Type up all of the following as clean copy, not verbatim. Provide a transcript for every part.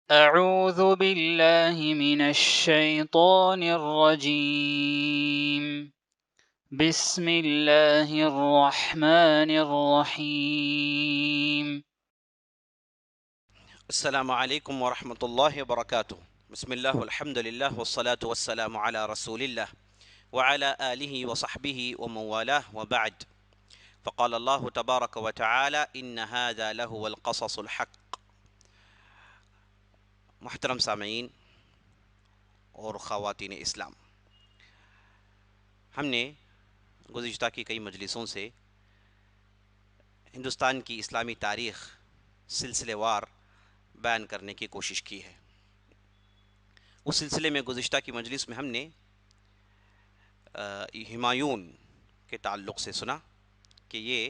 أعوذ بالله من الشيطان الرجيم بسم الله الرحمن الرحيم السلام عليكم ورحمة الله وبركاته. بسم الله والحمد لله والصلاة والسلام على رسول الله وعلى آله وصحبه ومن والاه وبعد. فقال الله تبارك وتعالى إن هذا لهو القصص الحق. محترم سامعین اور خواتین اسلام، ہم نے گزشتہ کی کئی مجلسوں سے ہندوستان کی اسلامی تاریخ سلسلے وار بیان کرنے کی کوشش کی ہے۔ اس سلسلے میں گزشتہ کی مجلس میں ہم نے ہمایون کے تعلق سے سنا کہ یہ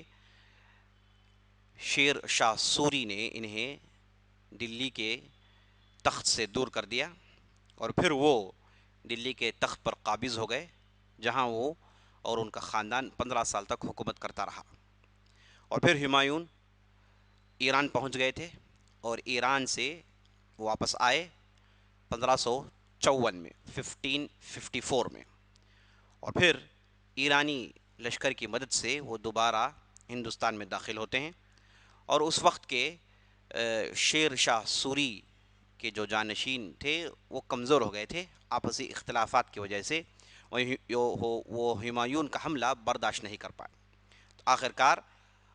شیر شاہ سوری نے انہیں دلی کے تخت سے دور کر دیا اور پھر وہ دلی کے تخت پر قابض ہو گئے، جہاں وہ اور ان کا خاندان 15 سال تک حکومت کرتا رہا۔ اور پھر ہمایون ایران پہنچ گئے تھے اور ایران سے واپس آئے 1554 میں 1554 میں، اور پھر ایرانی لشکر کی مدد سے وہ دوبارہ ہندوستان میں داخل ہوتے ہیں، اور اس وقت کے شیر شاہ سوری کے جو جانشین تھے وہ کمزور ہو گئے تھے آپسی اختلافات کی وجہ سے، وہ ہمایون کا حملہ برداشت نہیں کر پائے۔ آخر کار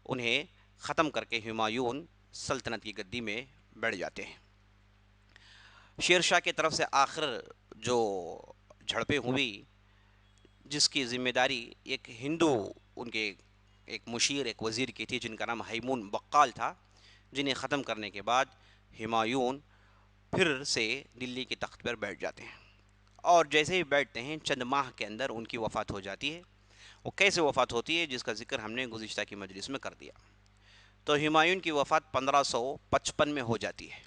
انہیں ختم کر کے ہمایون سلطنت کی گدی میں بیٹھ جاتے ہیں۔ شیر شاہ کی طرف سے آخر جو جھڑپیں ہوئی، جس کی ذمہ داری ایک ہندو ان کے ایک مشیر ایک وزیر کی تھی جن کا نام ہیمون بقال تھا، جنہیں ختم کرنے کے بعد ہمایون پھر سے دلی کے تخت پر بیٹھ جاتے ہیں، اور جیسے ہی بیٹھتے ہیں چند ماہ کے اندر ان کی وفات ہو جاتی ہے۔ وہ کیسے وفات ہوتی ہے جس کا ذکر ہم نے گزشتہ کی مجلس میں کر دیا۔ تو ہمایون کی وفات 1555 میں ہو جاتی ہے۔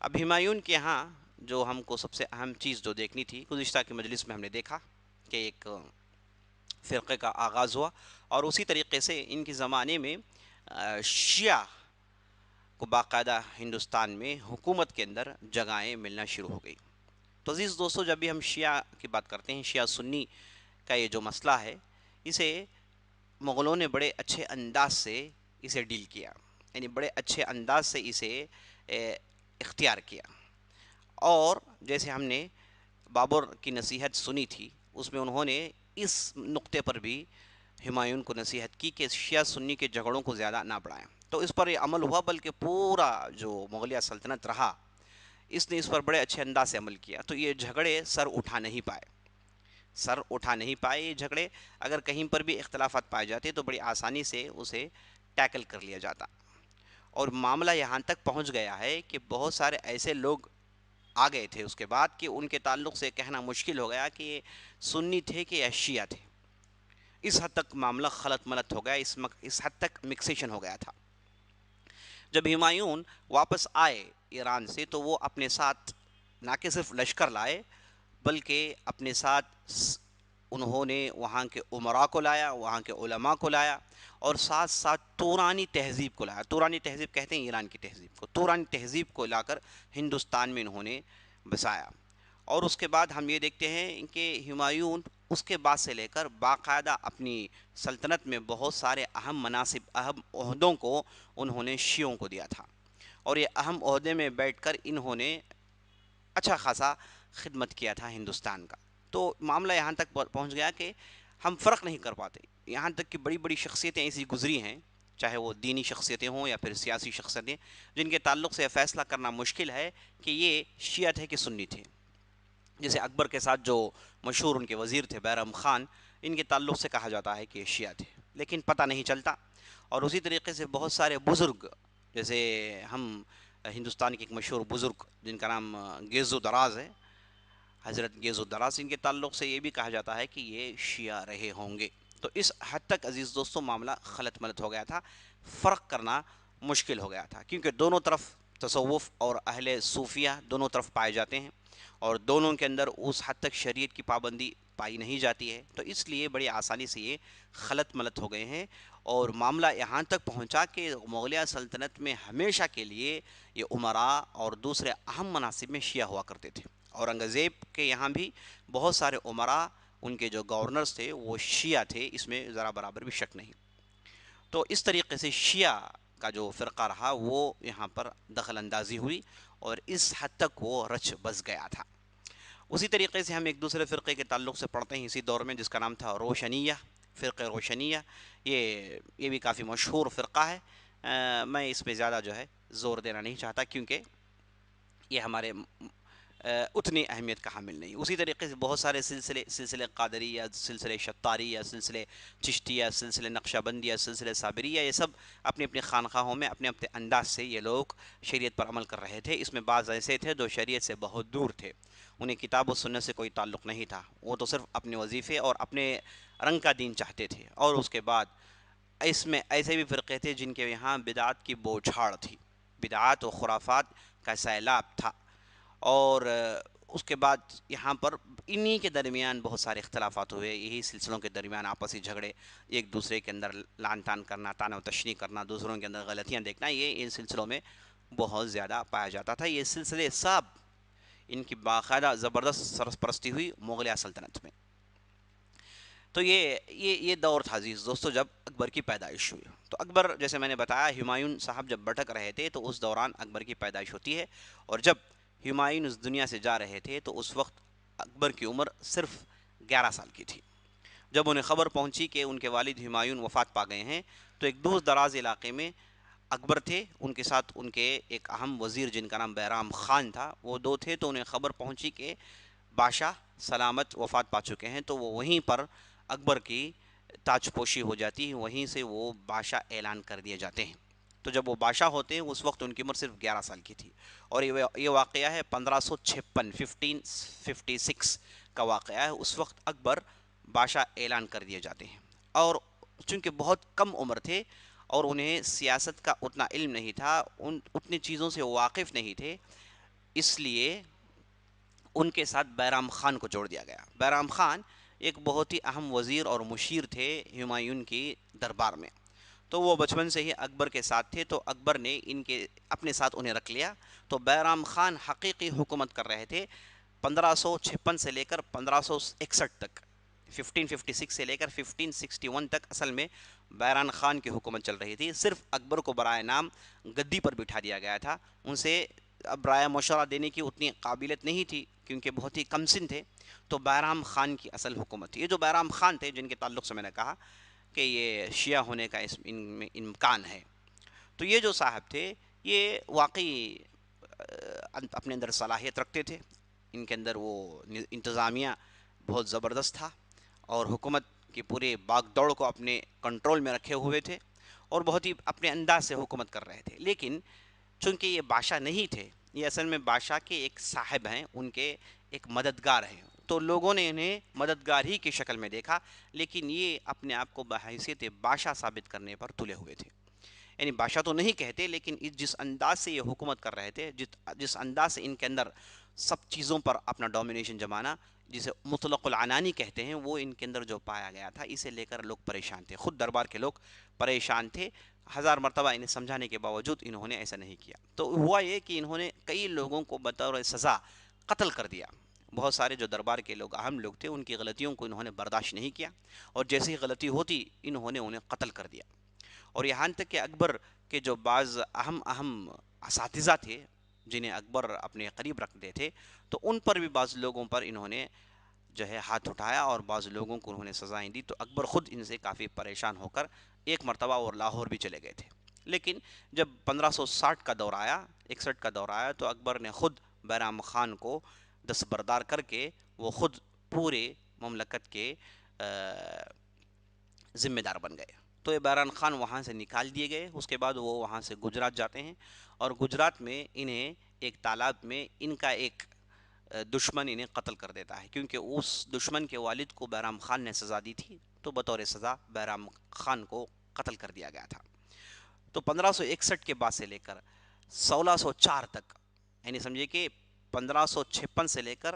اب ہمایون کے ہاں جو ہم کو سب سے اہم چیز جو دیکھنی تھی، گزشتہ کی مجلس میں ہم نے دیکھا کہ ایک فرقے کا آغاز ہوا، اور اسی طریقے سے ان کے زمانے میں شیعہ کو باقاعدہ ہندوستان میں حکومت کے اندر جگہیں ملنا شروع ہو گئی۔ تو عزیز دوستو، جب بھی ہم شیعہ کی بات کرتے ہیں، شیعہ سنی کا یہ جو مسئلہ ہے، اسے مغلوں نے بڑے اچھے انداز سے اسے ڈیل کیا، یعنی بڑے اچھے انداز سے اسے اختیار کیا۔ اور جیسے ہم نے بابر کی نصیحت سنی تھی، اس میں انہوں نے اس نقطے پر بھی ہمایون کو نصیحت کی کہ شیعہ سنی کے جھگڑوں کو زیادہ نہ بڑھائیں۔ تو اس پر یہ عمل ہوا، بلکہ پورا جو مغلیہ سلطنت رہا اس نے اس پر بڑے اچھے انداز سے عمل کیا، تو یہ جھگڑے سر اٹھا نہیں پائے یہ جھگڑے۔ اگر کہیں پر بھی اختلافات پائے جاتے تو بڑی آسانی سے اسے ٹیکل کر لیا جاتا، اور معاملہ یہاں تک پہنچ گیا ہے کہ بہت سارے ایسے لوگ آ گئے تھے اس کے بعد کہ ان کے تعلق سے کہنا مشکل ہو گیا کہ یہ سنی تھے کہ یا شیعہ تھے۔ اس حد تک معاملہ خلط ملط ہو گیا، اس حد تک مکسیشن ہو گیا تھا۔ جب ہمایون واپس آئے ایران سے تو وہ اپنے ساتھ نہ کہ صرف لشکر لائے، بلکہ اپنے ساتھ انہوں نے وہاں کے امراء کو لایا، وہاں کے علماء کو لایا، اور ساتھ ساتھ تورانی تہذیب کو لایا۔ تورانی تہذیب کہتے ہیں ایران کی تہذیب کو، تورانی تہذیب کو لا کر ہندوستان میں انہوں نے بسایا۔ اور اس کے بعد ہم یہ دیکھتے ہیں کہ ہمایون اس کے بعد سے لے کر باقاعدہ اپنی سلطنت میں بہت سارے اہم مناصب، اہم عہدوں کو انہوں نے شیعوں کو دیا تھا، اور یہ اہم عہدے میں بیٹھ کر انہوں نے اچھا خاصا خدمت کیا تھا ہندوستان کا۔ تو معاملہ یہاں تک پہنچ گیا کہ ہم فرق نہیں کر پاتے، یہاں تک کہ بڑی بڑی شخصیتیں ایسی گزری ہیں، چاہے وہ دینی شخصیتیں ہوں یا پھر سیاسی شخصیتیں، جن کے تعلق سے فیصلہ کرنا مشکل ہے کہ یہ شیعہ تھے کہ سنی تھے۔ جیسے اکبر کے ساتھ جو مشہور ان کے وزیر تھے بیرم خان، ان کے تعلق سے کہا جاتا ہے کہ یہ شیعہ تھے، لیکن پتہ نہیں چلتا۔ اور اسی طریقے سے بہت سارے بزرگ، جیسے ہم ہندوستان کے ایک مشہور بزرگ جن کا نام گیزو دراز ہے، حضرت گیزو دراز، ان کے تعلق سے یہ بھی کہا جاتا ہے کہ یہ شیعہ رہے ہوں گے۔ تو اس حد تک عزیز دوستوں معاملہ خلط ملط ہو گیا تھا، فرق کرنا مشکل ہو گیا تھا، کیونکہ دونوں طرف تصوف اور اہل صوفیہ دونوں طرف پائے جاتے ہیں، اور دونوں کے اندر اس حد تک شریعت کی پابندی پائی نہیں جاتی ہے، تو اس لیے بڑی آسانی سے یہ خلط ملط ہو گئے ہیں، اور معاملہ یہاں تک پہنچا کہ مغلیہ سلطنت میں ہمیشہ کے لیے یہ امراء اور دوسرے اہم مناصب میں شیعہ ہوا کرتے تھے۔ اورنگزیب کے یہاں بھی بہت سارے امراء، ان کے جو گورنرز تھے وہ شیعہ تھے، اس میں ذرا برابر بھی شک نہیں۔ تو اس طریقے سے شیعہ کا جو فرقہ رہا وہ یہاں پر دخل اندازی ہوئی، اور اس حد تک وہ رچ بس گیا تھا۔ اسی طریقے سے ہم ایک دوسرے فرقے کے تعلق سے پڑھتے ہیں اسی دور میں، جس کا نام تھا روشنیہ، فرقہ روشنیہ۔ یہ بھی کافی مشہور فرقہ ہے، میں اس پہ زیادہ جو ہے زور دینا نہیں چاہتا، کیونکہ یہ ہمارے اتنی اہمیت کا حامل نہیں۔ اسی طریقے سے بہت سارے سلسلے قادریہ، سلسلے شتاریہ، سلسلے چشتیہ، سلسلے نقشہ بندیہ، سلسلے صابریہ، یہ سب اپنی اپنی خانقاہوں میں اپنے اپنے انداز سے یہ لوگ شریعت پر عمل کر رہے تھے۔ اس میں بعض ایسے تھے جو شریعت سے بہت دور تھے، انہیں کتاب و سنت سے کوئی تعلق نہیں تھا، وہ تو صرف اپنے وظیفے اور اپنے رنگ کا دین چاہتے تھے۔ اور اس کے بعد اس میں ایسے بھی فرقے تھے جن کے یہاں بدعات کی بوچھاڑ تھی، بدعات و خرافات کا سیلاب تھا، اور اس کے بعد یہاں پر انہی کے درمیان بہت سارے اختلافات ہوئے، یہی سلسلوں کے درمیان آپسی جھگڑے، ایک دوسرے کے اندر لعن طعن کرنا، طعن و تشنیع کرنا، دوسروں کے اندر غلطیاں دیکھنا، یہ ان سلسلوں میں بہت زیادہ پایا جاتا تھا۔ یہ سلسلے سب ان کی باقاعدہ زبردست سرپرستی ہوئی مغلیہ سلطنت میں۔ تو یہ دور تھا عزیز دوستو جب اکبر کی پیدائش ہوئی۔ تو اکبر، جیسے میں نے بتایا، ہمایوں صاحب جب بھٹک رہے تھے تو اس دوران اکبر کی پیدائش ہوتی ہے، اور جب ہمایوں اس دنیا سے جا رہے تھے تو اس وقت اکبر کی عمر صرف 11 سال کی تھی۔ جب انہیں خبر پہنچی کہ ان کے والد ہمایوں وفات پا گئے ہیں، تو ایک دور دراز علاقے میں اکبر تھے، ان کے ساتھ ان کے ایک اہم وزیر جن کا نام بیرام خان تھا، وہ دو تھے۔ تو انہیں خبر پہنچی کہ بادشاہ سلامت وفات پا چکے ہیں، تو وہ وہیں پر اکبر کی تاج پوشی ہو جاتی ہے، وہیں سے وہ بادشاہ اعلان کر دیے جاتے ہیں۔ تو جب وہ بادشاہ ہوتے ہیں اس وقت ان کی عمر صرف 11 سال کی تھی، اور یہ واقعہ ہے 1556 کا واقعہ ہے۔ اس وقت اکبر بادشاہ اعلان کر دیے جاتے ہیں، اور چونکہ بہت کم عمر تھے اور انہیں سیاست کا اتنا علم نہیں تھا، اتنی چیزوں سے واقف نہیں تھے، اس لیے ان کے ساتھ بیرام خان کو جوڑ دیا گیا۔ بیرام خان ایک بہت ہی اہم وزیر اور مشیر تھے ہمایوں کی دربار میں، تو وہ بچپن سے ہی اکبر کے ساتھ تھے، تو اکبر نے اپنے ساتھ انہیں رکھ لیا۔ تو بیرام خان حقیقی حکومت کر رہے تھے 1556 سے لے کر 1561 تک، 1556 سے لے کر 1561 تک اصل میں بیرام خان کی حکومت چل رہی تھی۔ صرف اکبر کو برائے نام گدی پر بٹھا دیا گیا تھا، ان سے اب رائے مشورہ دینے کی اتنی قابلیت نہیں تھی کیونکہ بہت ہی کم سن تھے، تو بیرام خان کی اصل حکومت تھی۔ یہ جو بیرام خان تھے جن کے تعلق سے میں نے کہا کہ یہ شیعہ ہونے کا ان میں امکان ہے، تو یہ جو صاحب تھے یہ واقعی اپنے اندر صلاحیت رکھتے تھے، ان کے اندر وہ انتظامیہ بہت زبردست تھا، اور حکومت کی پورے باغ دوڑ کو اپنے کنٹرول میں رکھے ہوئے تھے، اور بہت ہی اپنے انداز سے حکومت کر رہے تھے۔ لیکن چونکہ یہ بادشاہ نہیں تھے، یہ اصل میں بادشاہ کے ایک صاحب ہیں، ان کے ایک مددگار ہیں، تو لوگوں نے انہیں مددگار ہی کی شکل میں دیکھا، لیکن یہ اپنے آپ کو بحیثیت بادشاہ ثابت کرنے پر تلے ہوئے تھے۔ یعنی بادشاہ تو نہیں کہتے، لیکن جس انداز سے یہ حکومت کر رہے تھے، جس انداز سے ان کے اندر سب چیزوں پر اپنا ڈومینیشن جمانا، جسے مطلق العنانی کہتے ہیں، وہ ان کے اندر جو پایا گیا تھا، اسے لے کر لوگ پریشان تھے، خود دربار کے لوگ پریشان تھے۔ ہزار مرتبہ انہیں سمجھانے کے باوجود انہوں نے ایسا نہیں کیا، تو ہوا یہ کہ انہوں نے کئی لوگوں کو بطور سزا قتل کر دیا۔ بہت سارے جو دربار کے لوگ اہم لوگ تھے، ان کی غلطیوں کو انہوں نے برداشت نہیں کیا، اور جیسی غلطی ہوتی انہوں نے انہیں قتل کر دیا۔ اور یہاں تک کہ اکبر کے جو بعض اہم اساتذہ تھے جنہیں اکبر اپنے قریب رکھتے تھے، تو ان پر بھی بعض لوگوں پر انہوں نے جو ہے ہاتھ اٹھایا، اور بعض لوگوں کو انہوں نے سزائیں دی، تو اکبر خود ان سے کافی پریشان ہو کر ایک مرتبہ اور لاہور بھی چلے گئے تھے۔ لیکن جب 1560 کا دور آیا، 61 کا دور آیا، تو اکبر نے خود بیرام خان کو دستبردار کر کے وہ خود پورے مملکت کے ذمہ دار بن گئے۔ تو یہ بیرام خان وہاں سے نکال دیے گئے، اس کے بعد وہ وہاں سے گجرات جاتے ہیں، اور گجرات میں انہیں ایک تالاب میں ان کا ایک دشمن انہیں قتل کر دیتا ہے، کیونکہ اس دشمن کے والد کو بیرام خان نے سزا دی تھی، تو بطور سزا بیرام خان کو قتل کر دیا گیا تھا۔ تو 1561 کے بعد سے لے کر 1604 تک، یعنی سمجھے کہ 1556 سے لے کر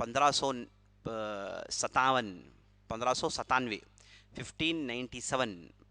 1597 1597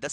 10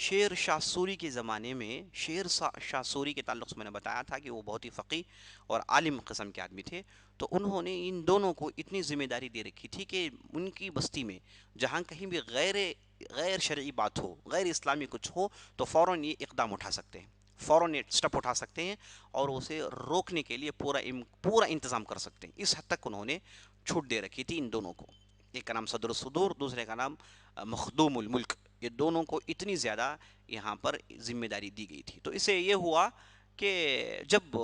شیر شاہ سوری کے زمانے میں شیر شاہ سوری کے تعلق سے میں نے بتایا تھا کہ وہ بہت ہی فقیہ اور عالم قسم کے آدمی تھے. تو انہوں نے ان دونوں کو اتنی ذمہ داری دے رکھی تھی کہ ان کی بستی میں جہاں کہیں بھی غیر شرعی بات ہو، غیر اسلامی کچھ ہو، تو فوراً یہ اقدام اٹھا سکتے ہیں، فوراً یہ اسٹیپ اٹھا سکتے ہیں اور اسے روکنے کے لیے پورا انتظام کر سکتے ہیں. اس حد تک انہوں نے چھوٹ دے رکھی تھی ان دونوں کو. ایک کا نام صدر الصدور، دوسرے کا نام مخدوم الملک. یہ دونوں کو اتنی زیادہ یہاں پر ذمہ داری دی گئی تھی. تو اس سے یہ ہوا کہ جب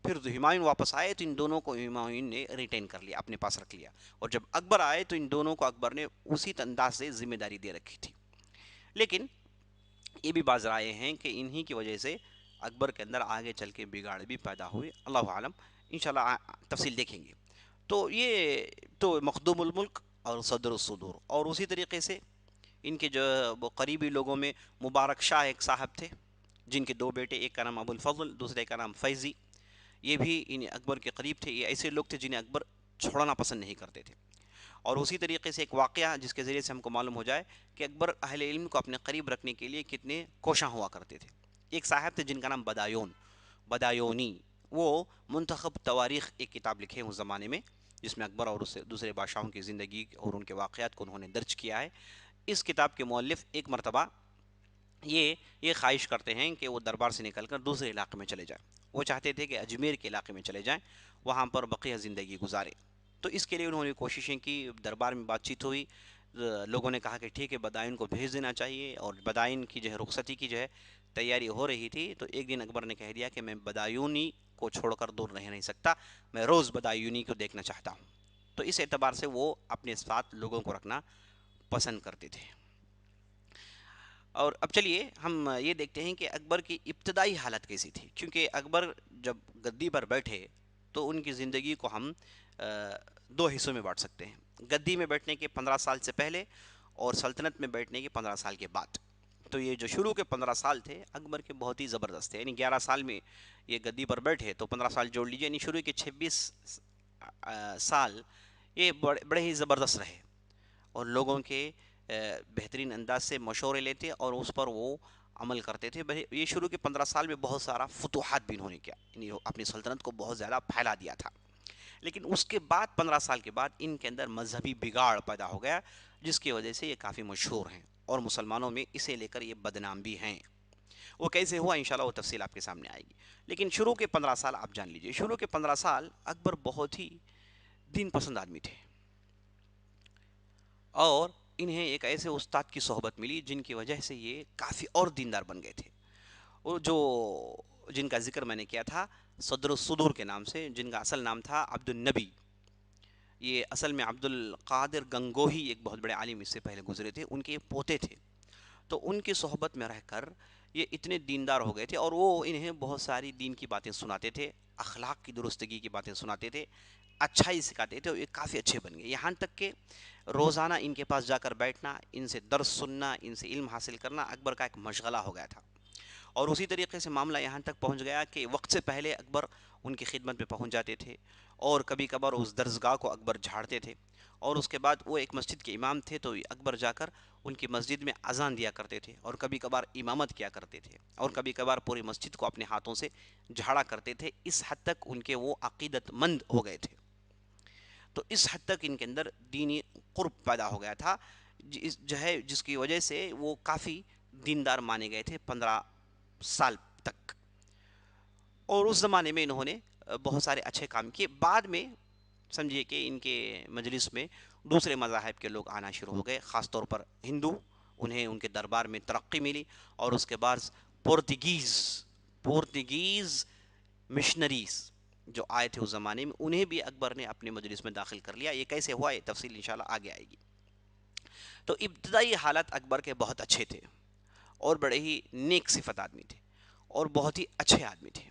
پھر ہمایوں واپس آئے تو ان دونوں کو ہمایوں نے ریٹین کر لیا، اپنے پاس رکھ لیا. اور جب اکبر آئے تو ان دونوں کو اکبر نے اسی انداز سے ذمہ داری دے رکھی تھی. لیکن یہ بھی باز رائے ہیں کہ انہی کی وجہ سے اکبر کے اندر آگے چل کے بگاڑ بھی پیدا ہوئے. اللہ عالم، انشاءاللہ تفصیل دیکھیں گے. تو یہ تو مخدوم الملک اور صدر الصدور. اور اسی طریقے سے ان کے جو وہ قریبی لوگوں میں مبارک شاہ ایک صاحب تھے جن کے دو بیٹے، ایک کا نام ابو الفضل، دوسرے کا نام فیضی. یہ بھی ان اکبر کے قریب تھے. یہ ایسے لوگ تھے جنہیں اکبر چھوڑنا پسند نہیں کرتے تھے. اور اسی طریقے سے ایک واقعہ جس کے ذریعے سے ہم کو معلوم ہو جائے کہ اکبر اہل علم کو اپنے قریب رکھنے کے لیے کتنے کوشاں ہوا کرتے تھے. ایک صاحب تھے جن کا نام بدایونی. وہ منتخب تواریخ ایک کتاب لکھے اس زمانے میں، جس میں اکبر اور اس سے دوسرے بادشاہوں کی زندگی اور ان کے واقعات کو انہوں نے درج کیا ہے. اس کتاب کے مؤلف ایک مرتبہ یہ خواہش کرتے ہیں کہ وہ دربار سے نکل کر دوسرے علاقے میں چلے جائیں. وہ چاہتے تھے کہ اجمیر کے علاقے میں چلے جائیں، وہاں پر بقیہ زندگی گزارے. تو اس کے لیے انہوں نے کوششیں کی، دربار میں بات چیت ہوئی. لوگوں نے کہا کہ ٹھیک ہے بدائن کو بھیج دینا چاہیے. اور بدائن کی جو ہے رخصتی کی جو ہے تیاری ہو رہی تھی. تو ایک دن اکبر نے کہہ دیا کہ میں بدایونی کو چھوڑ کر دور رہ نہیں سکتا، میں روز بدایونی کو دیکھنا چاہتا ہوں. تو اس اعتبار سے وہ اپنے ساتھ لوگوں کو رکھنا پسند کرتے تھے. اور اب چلیے ہم یہ دیکھتے ہیں کہ اکبر کی ابتدائی حالت کیسی تھی. کیونکہ اکبر جب گدی پر بیٹھے تو ان کی زندگی کو ہم دو حصوں میں بانٹ سکتے ہیں. گدی میں بیٹھنے کے 15 سال سے پہلے اور سلطنت میں بیٹھنے کے 15 سال کے بعد. تو یہ جو شروع کے 15 سال تھے اکبر کے بہت ہی زبردست تھے. یعنی 11 سال میں یہ گدی پر بیٹھے تو 15 سال جوڑ لیجئے، یعنی شروع کے 26 سال یہ بڑے ہی زبردست رہے. اور لوگوں کے بہترین انداز سے مشورے لیتے اور اس پر وہ عمل کرتے تھے. یہ شروع کے 15 سال میں بہت سارا فتوحات بھی انہوں نے کیا، یعنی اپنی سلطنت کو بہت زیادہ پھیلا دیا تھا. لیکن اس کے بعد 15 سال کے بعد ان کے اندر مذہبی بگاڑ پیدا ہو گیا، جس کی وجہ سے یہ کافی مشہور ہیں اور مسلمانوں میں اسے لے کر یہ بدنام بھی ہیں. وہ کیسے ہوا انشاءاللہ وہ تفصیل آپ کے سامنے آئے گی. لیکن شروع کے 15 سال آپ جان لیجئے. شروع کے 15 سال اکبر بہت ہی دین پسند آدمی تھے، اور انہیں ایک ایسے استاد کی صحبت ملی جن کی وجہ سے یہ کافی اور دیندار بن گئے تھے. وہ جن کا ذکر میں نے کیا تھا صدر الصدور کے نام سے، جن کا اصل نام تھا عبد النبی. یہ اصل میں عبد القادر گنگوہی ایک بہت بڑے عالم اس سے پہلے گزرے تھے، ان کے پوتے تھے. تو ان کی صحبت میں رہ کر یہ اتنے دیندار ہو گئے تھے اور وہ انہیں بہت ساری دین کی باتیں سناتے تھے، اخلاق کی درستگی کی باتیں سناتے تھے، اچھائی سکھاتے تھے. اور یہ کافی اچھے بن گئے، یہاں تک کہ روزانہ ان کے پاس جا کر بیٹھنا، ان سے درس سننا، ان سے علم حاصل کرنا اکبر کا ایک مشغلہ ہو گیا تھا. اور اسی طریقے سے معاملہ یہاں تک پہنچ گیا کہ وقت سے پہلے اکبر ان کی خدمت میں پہنچ جاتے تھے. اور کبھی کبھار اس درسگاہ کو اکبر جھاڑتے تھے. اور اس کے بعد وہ ایک مسجد کے امام تھے تو اکبر جا کر ان کی مسجد میں اذان دیا کرتے تھے اور کبھی کبھار امامت کیا کرتے تھے اور کبھی کبھار پوری مسجد کو اپنے ہاتھوں سے جھاڑا کرتے تھے. اس حد تک ان کے وہ عقیدت مند ہو گئے تھے. تو اس حد تک ان کے اندر دینی قرب پیدا ہو گیا تھا، جس کی وجہ سے وہ کافی دیندار مانے گئے تھے 15 سال تک. اور اس زمانے میں انہوں نے بہت سارے اچھے کام کیے. بعد میں سمجھیے کہ ان کے مجلس میں دوسرے مذاہب کے لوگ آنا شروع ہو گئے، خاص طور پر ہندو. انہیں ان کے دربار میں ترقی ملی. اور اس کے بعد پورتگیز مشنریز جو آئے تھے اس زمانے میں، انہیں بھی اکبر نے اپنے مجلس میں داخل کر لیا. یہ کیسے ہوا یہ تفصیل انشاءاللہ آگے آئے گی. تو ابتدائی حالات اکبر کے بہت اچھے تھے اور بڑے ہی نیک صفت آدمی تھے اور بہت ہی اچھے آدمی تھے.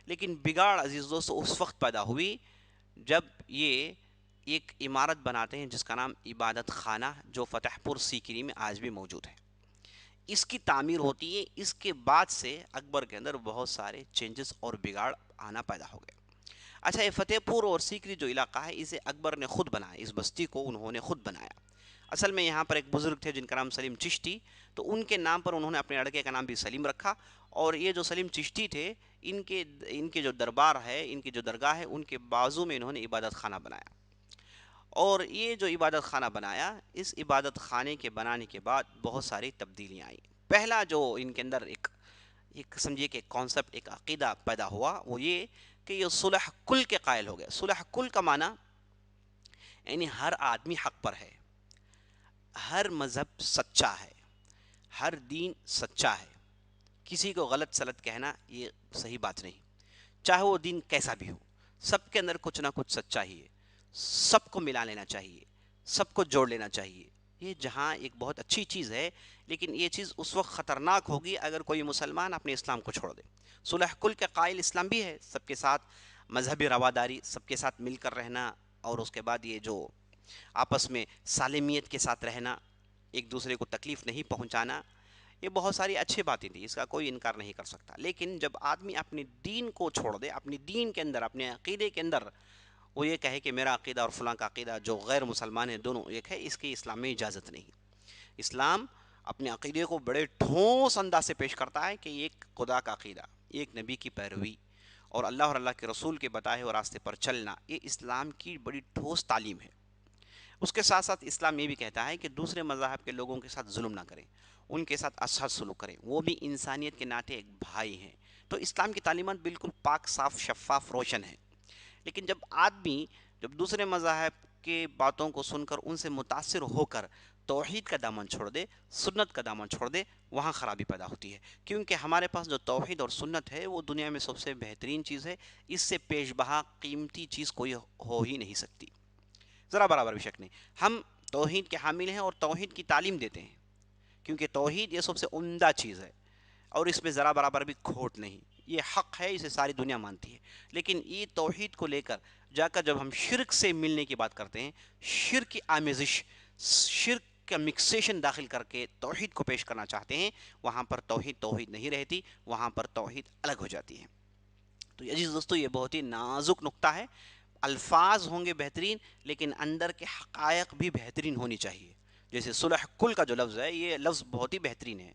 لیکن بگاڑ عزیز دوستو اس وقت پیدا ہوئی جب یہ ایک عمارت بناتے ہیں جس کا نام عبادت خانہ، جو فتح پور سیکری میں آج بھی موجود ہے. اس کی تعمیر ہوتی ہے. اس کے بعد سے اکبر کے اندر بہت سارے چینجز اور بگاڑ آنا پیدا ہو گئے. اچھا، یہ فتح پور اور سیکری جو علاقہ ہے اسے اکبر نے خود بنایا، اس بستی کو انہوں نے خود بنایا. اصل میں یہاں پر ایک بزرگ تھے جن کا نام سلیم چشتی، تو ان کے نام پر انہوں نے اپنے لڑکے کا نام بھی سلیم رکھا، اور یہ جو سلیم چشتی تھے ان کے جو دربار ہے، ان کی جو درگاہ ہے، ان کے بازو میں انہوں نے عبادت خانہ بنایا، اور یہ جو عبادت خانہ بنایا، اس عبادت خانے کے بنانے کے بعد بہت ساری تبدیلیاں آئیں۔ پہلا جو ان کے اندر ایک سمجھیے کہ کانسیپٹ، ایک عقیدہ پیدا ہوا، وہ یہ کہ یہ صلح کل کے قائل ہو گئے۔ صلح کل کا معنی یعنی ہر آدمی حق پر ہے، ہر مذہب سچا ہے، ہر دین سچا ہے، کسی کو غلط سلط کہنا یہ صحیح بات نہیں، چاہے وہ دین کیسا بھی ہو، سب کے اندر کچھ نہ کچھ سچا ہی ہے، سب کو ملا لینا چاہیے، سب کو جوڑ لینا چاہیے۔ یہ جہاں ایک بہت اچھی چیز ہے، لیکن یہ چیز اس وقت خطرناک ہوگی اگر کوئی مسلمان اپنے اسلام کو چھوڑ دے۔ صلح کل کے قائل اسلام بھی ہے، سب کے ساتھ مذہبی رواداری، سب کے ساتھ مل کر رہنا، اور اس کے بعد یہ جو آپس میں سالمیت کے ساتھ رہنا، ایک دوسرے کو تکلیف نہیں پہنچانا، یہ بہت ساری اچھی باتیں تھیں، اس کا کوئی انکار نہیں کر سکتا۔ لیکن جب آدمی اپنے دین کو چھوڑ دے، اپنی دین کے اندر، اپنے عقیدے کے اندر وہ یہ کہے کہ میرا عقیدہ اور فلاں کا عقیدہ جو غیر مسلمان ہیں دونوں ایک ہے، اس کی اسلام میں اجازت نہیں۔ اسلام اپنے عقیدے کو بڑے ٹھوس انداز سے پیش کرتا ہے کہ ایک خدا کا عقیدہ، ایک نبی کی پیروی، اور اللہ اور اللہ کے رسول کے بتائے ہوئے راستے پر چلنا، یہ اسلام کی بڑی ٹھوس تعلیم ہے۔ اس کے ساتھ ساتھ اسلام یہ بھی کہتا ہے کہ دوسرے مذاہب کے لوگوں کے ساتھ ظلم نہ کریں، ان کے ساتھ اچھا سلوک کریں، وہ بھی انسانیت کے ناطے ایک بھائی ہیں۔ تو اسلام کی تعلیمات بالکل پاک، صاف، شفاف، روشن ہیں۔ لیکن جب دوسرے مذاہب کے باتوں کو سن کر ان سے متاثر ہو کر توحید کا دامن چھوڑ دے، سنت کا دامن چھوڑ دے، وہاں خرابی پیدا ہوتی ہے، کیونکہ ہمارے پاس جو توحید اور سنت ہے وہ دنیا میں سب سے بہترین چیز ہے، اس سے پیش بہا قیمتی چیز کوئی ہو ہی نہیں سکتی، ذرا برابر بھی شک نہیں۔ ہم توحید کے حامل ہیں اور توحید کی تعلیم دیتے ہیں، کیونکہ توحید یہ سب سے عمدہ چیز ہے، اور اس میں ذرا برابر بھی کھوٹ نہیں، یہ حق ہے، اسے ساری دنیا مانتی ہے۔ لیکن یہ توحید کو لے کر جا کر جب ہم شرک سے ملنے کی بات کرتے ہیں، شرک کی آمیزش، شرک کا مکسیشن داخل کر کے توحید کو پیش کرنا چاہتے ہیں، وہاں پر توحید نہیں رہتی، وہاں پر توحید الگ ہو جاتی ہے۔ تو عزیز دوستو، یہ بہت ہی نازک نقطہ ہے، الفاظ ہوں گے بہترین، لیکن اندر کے حقائق بھی بہترین ہونی چاہیے۔ جیسے صلح کل کا جو لفظ ہے، یہ لفظ بہت ہی بہترین ہے،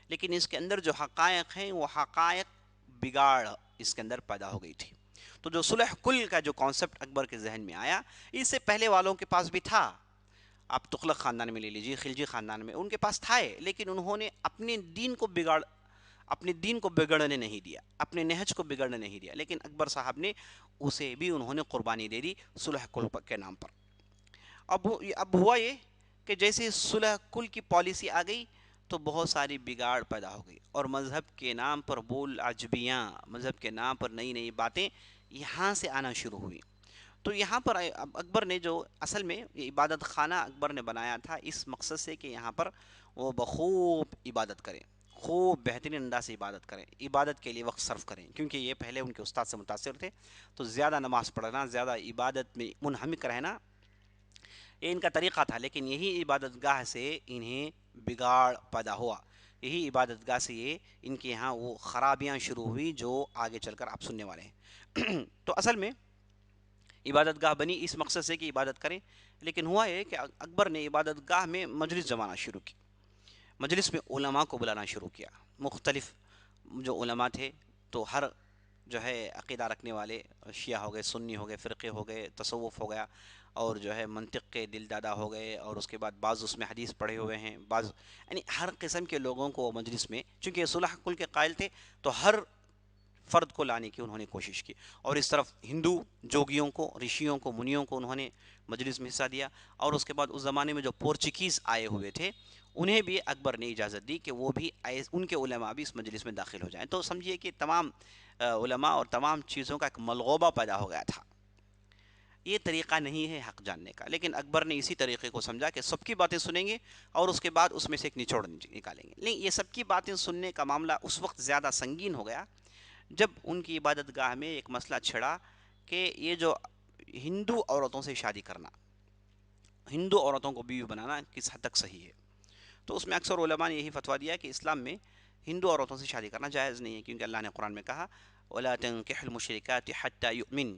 لیکن اس کے اندر جو حقائق ہیں وہ حقائق بگاڑ اس کے اندر پیدا ہو گئی تھی۔ تو جو صلح کل کا جو کانسیپٹ اکبر کے ذہن میں آیا، اس سے پہلے والوں کے پاس بھی تھا۔ آپ تغلق خاندان میں لے لیجیے، خلجی خاندان میں ان کے پاس تھا، لیکن انہوں نے اپنے دین کو بگڑنے نہیں دیا، اپنے نہج کو بگڑنے نہیں دیا، لیکن اکبر صاحب نے اسے بھی انہوں نے قربانی دے دی صلح کل کے نام پر۔ اب ہوا یہ کہ جیسے صلح کل کی پالیسی آ گئی تو بہت ساری بگاڑ پیدا ہو گئی، اور مذہب کے نام پر بول عجبیاں، مذہب کے نام پر نئی نئی باتیں یہاں سے آنا شروع ہوئی۔ تو یہاں پر اکبر نے جو اصل میں یہ عبادت خانہ اکبر نے بنایا تھا اس مقصد سے کہ یہاں پر وہ بخوب عبادت کریں، خوب بہترین انداز سے عبادت کریں، عبادت کے لیے وقت صرف کریں، کیونکہ یہ پہلے ان کے استاد سے متاثر تھے، تو زیادہ نماز پڑھنا، زیادہ عبادت میں منہمک رہنا، یہ ان کا طریقہ تھا۔ لیکن یہی عبادت گاہ سے انہیں بگاڑ پیدا ہوا، یہی عبادت گاہ سے یہ ان کے یہاں وہ خرابیاں شروع ہوئی جو آگے چل کر آپ سننے والے ہیں۔ تو اصل میں عبادت گاہ بنی اس مقصد سے کہ عبادت کریں، لیکن ہوا یہ کہ اکبر نے عبادت گاہ میں مجلس جمانا شروع کی، مجلس میں علماء کو بلانا شروع کیا، مختلف جو علماء تھے، تو ہر جو ہے عقیدہ رکھنے والے، شیعہ ہو گئے، سنی ہو گئے، فرقے ہو گئے، تصوف ہو گیا، اور جو ہے منطق کے دل دادا ہو گئے، اور اس کے بعد بعض اس میں حدیث پڑھے ہوئے ہیں، بعض یعنی ہر قسم کے لوگوں کو مجلس میں، چونکہ صلح کل کے قائل تھے تو ہر فرد کو لانے کی انہوں نے کوشش کی، اور اس طرف ہندو جوگیوں کو، رشیوں کو، منیوں کو انہوں نے مجلس میں حصہ دیا، اور اس کے بعد اس زمانے میں جو پورچگیز آئے ہوئے تھے انہیں بھی اکبر نے اجازت دی کہ وہ بھی ان کے علماء بھی اس مجلس میں داخل ہو جائیں۔ تو سمجھیے کہ تمام علماء اور تمام چیزوں کا ایک ملغوبہ پیدا ہو گیا تھا۔ یہ طریقہ نہیں ہے حق جاننے کا، لیکن اکبر نے اسی طریقے کو سمجھا کہ سب کی باتیں سنیں گے اور اس کے بعد اس میں سے ایک نچوڑ نکالیں گے۔ لیکن یہ سب کی باتیں سننے کا معاملہ اس وقت زیادہ سنگین ہو گیا جب ان کی عبادت گاہ میں ایک مسئلہ چھڑا کہ یہ جو ہندو عورتوں سے شادی کرنا، ہندو عورتوں کو بیوی بنانا کس حد تک صحیح ہے۔ تو اس میں اکثر علماء نے یہی فتویٰ دیا کہ اسلام میں ہندو عورتوں سے شادی کرنا جائز نہیں ہے، کیونکہ اللہ نے قرآن میں کہا وَلَا تَنكِحُوا الْمُشْرِكَاتِ حَتَّى يُؤْمِنْ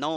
9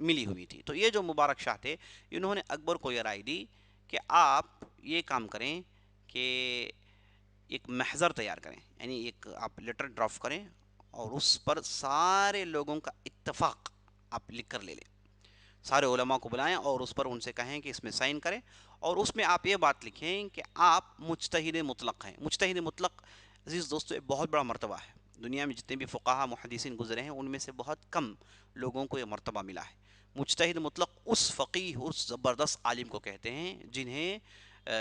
ملی ہوئی تھی. تو یہ جو مبارک شاہ تھے انہوں نے اکبر کو یہ رائے دی کہ آپ یہ کام کریں کہ ایک محضر تیار کریں، یعنی ایک آپ لیٹر ڈرافٹ کریں اور اس پر سارے لوگوں کا اتفاق آپ لکھ کر لے لیں، سارے علماء کو بلائیں اور اس پر ان سے کہیں کہ اس میں سائن کریں، اور اس میں آپ یہ بات لکھیں کہ آپ مجتہد مطلق ہیں. مجتہد مطلق عزیز دوستو ایک بہت بڑا مرتبہ ہے. دنیا میں جتنے بھی فقہا محدثین گزرے ہیں ان میں سے بہت کم لوگوں کو یہ مرتبہ ملا ہے. مجتہد مطلق اس فقیہ، اس زبردست عالم کو کہتے ہیں جنہیں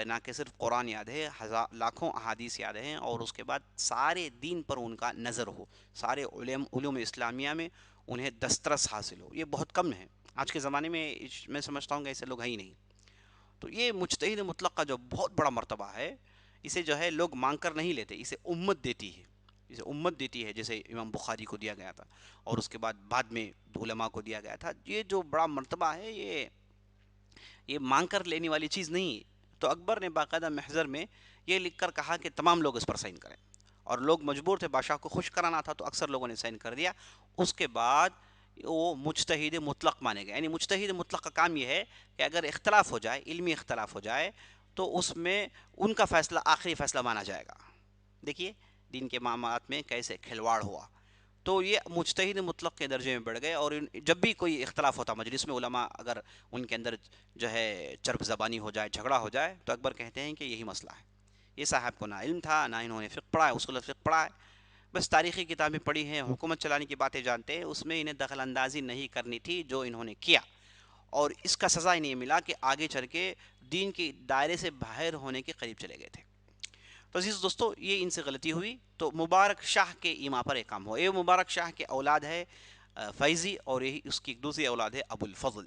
نہ کہ صرف قرآن یاد ہے، لاکھوں احادیث یاد ہیں، اور اس کے بعد سارے دین پر ان کا نظر ہو، سارے علوم اسلامیہ میں انہیں دسترس حاصل ہو. یہ بہت کم ہے آج کے زمانے میں سمجھتا ہوں کہ ایسے لوگ ہیں ہی نہیں. تو یہ مجتہد مطلق کا جو بہت بڑا مرتبہ ہے، اسے جو ہے لوگ مانگ کر نہیں لیتے، اسے امت دیتی ہے. اسے امت دیتی ہے، جیسے امام بخاری کو دیا گیا تھا اور اس کے بعد میں علماء کو دیا گیا تھا. یہ جو بڑا مرتبہ ہے یہ مانگ کر لینے والی چیز نہیں. تو اکبر نے باقاعدہ محضر میں یہ لکھ کر کہا کہ تمام لوگ اس پر سائن کریں، اور لوگ مجبور تھے، بادشاہ کو خوش کرانا تھا تو اکثر لوگوں نے سائن کر دیا. اس کے بعد وہ مجتہد مطلق مانے گئے. یعنی مجتہد مطلق کا کام یہ ہے کہ اگر اختلاف ہو جائے، علمی اختلاف ہو جائے، تو اس میں ان کا فیصلہ آخری فیصلہ مانا جائے گا. دیکھیے دین کے معاملات میں کیسے کھلواڑ ہوا. تو یہ مجتہد مطلق کے درجے میں بڑھ گئے، اور جب بھی کوئی اختلاف ہوتا مجلس میں، علماء اگر ان کے اندر جو ہے چرب زبانی ہو جائے، جھگڑا ہو جائے، تو اکبر کہتے ہیں کہ یہی مسئلہ ہے. یہ صاحب کو نہ علم تھا، نہ انہوں نے فقہ پڑھا ہے، اصول فقہ پڑھا ہے، بس تاریخی کتابیں پڑھی ہیں، حکومت چلانے کی باتیں جانتے ہیں، اس میں انہیں دخل اندازی نہیں کرنی تھی جو انہوں نے کیا، اور اس کا سزا انہیں ملا کہ آگے چل کے دین کے دائرے سے باہر ہونے کے قریب چلے گئے تھے. تو عزیز دوستو یہ ان سے غلطی ہوئی، تو مبارک شاہ کے ایما پر ایک کام ہوا. یہ مبارک شاہ کے اولاد ہے فیضی، اور یہی اس کی دوسری اولاد ہے ابو الفضل.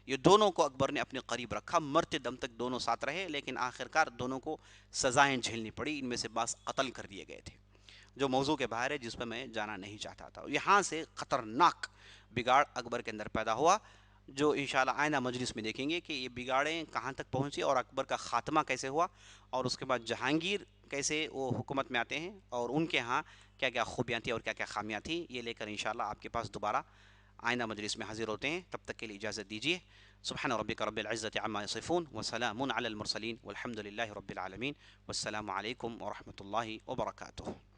یہ دونوں کو اکبر نے اپنے قریب رکھا، مرتے دم تک دونوں ساتھ رہے، لیکن آخرکار دونوں کو سزائیں جھیلنی پڑی. ان میں سے بعض قتل کر دیے گئے تھے، جو موضوع کے باہر ہے، جس پہ میں جانا نہیں چاہتا تھا. یہاں سے خطرناک بگاڑ اکبر کے اندر پیدا ہوا، جو انشاءاللہ آئندہ مجلس میں دیکھیں گے کہ یہ بگاڑیں کہاں تک پہنچی اور اکبر کا خاتمہ کیسے ہوا، اور اس کے بعد جہانگیر کیسے وہ حکومت میں آتے ہیں، اور ان کے ہاں کیا کیا خوبیاں تھیں اور کیا کیا خامیاں تھیں. یہ لے کر انشاءاللہ آپ کے پاس دوبارہ آئندہ مجلس میں حاضر ہوتے ہیں. تب تک کے لیے اجازت دیجیے. سبحان ربک رب العزت عما یصفون وسلام علی المرسلین والحمد للہ رب العالمین، والسلام علیکم ورحمۃ اللہ وبرکاتہ.